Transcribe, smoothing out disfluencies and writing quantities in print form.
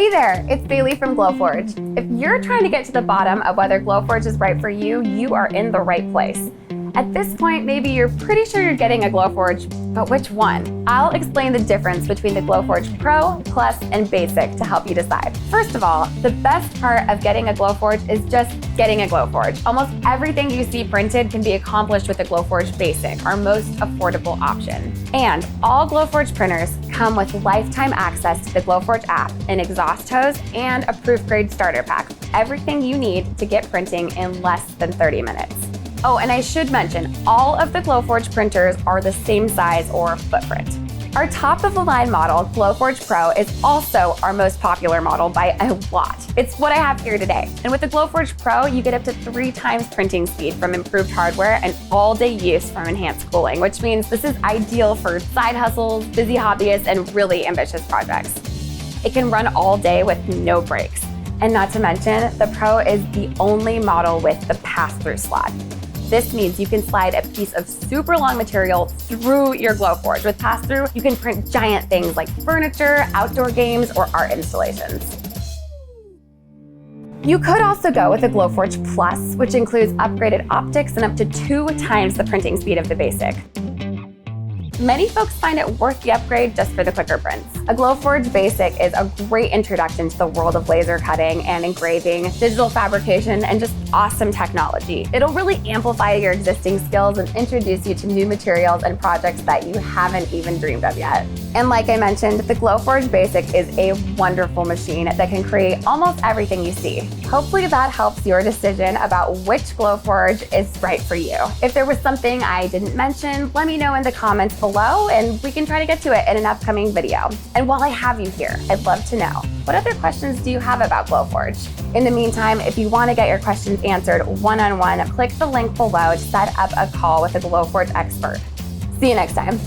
Hey there, it's Bailey from Glowforge. If you're trying to get to the bottom of whether Glowforge is right for you, you are in the right place. At this point, maybe you're pretty sure you're getting a Glowforge, but which one? I'll explain the difference between the Glowforge Pro, Plus, and Basic to help you decide. First of all, the best part of getting a Glowforge is just getting a Glowforge. Almost everything you see printed can be accomplished with the Glowforge Basic, our most affordable option. And all Glowforge printers come with lifetime access to the Glowforge app, an exhaust hose, and a proof-grade starter pack. Everything you need to get printing in less than 30 minutes. Oh, and I should mention, all of the Glowforge printers are the same size or footprint. Our top-of-the-line model, Glowforge Pro, is also our most popular model by a lot. It's what I have here today. And with the Glowforge Pro, you get up to 3 times printing speed from improved hardware and all-day use from enhanced cooling, which means this is ideal for side hustles, busy hobbyists, and really ambitious projects. It can run all day with no breaks. And not to mention, the Pro is the only model with the pass-through slot. This means you can slide a piece of super long material through your Glowforge. With pass-through, you can print giant things like furniture, outdoor games, or art installations. You could also go with a Glowforge Plus, which includes upgraded optics and up to 2 times the printing speed of the Basic. Many folks find it worth the upgrade just for the quicker prints. A Glowforge Basic is a great introduction to the world of laser cutting and engraving, digital fabrication, and just awesome technology. It'll really amplify your existing skills and introduce you to new materials and projects that you haven't even dreamed of yet. And like I mentioned, the Glowforge Basic is a wonderful machine that can create almost everything you see. Hopefully that helps your decision about which Glowforge is right for you. If there was something I didn't mention, let me know in the comments below and we can try to get to it in an upcoming video. And while I have you here, I'd love to know, what other questions do you have about Glowforge? In the meantime, if you want to get your questions answered one-on-one, click the link below to set up a call with a Glowforge expert. See you next time.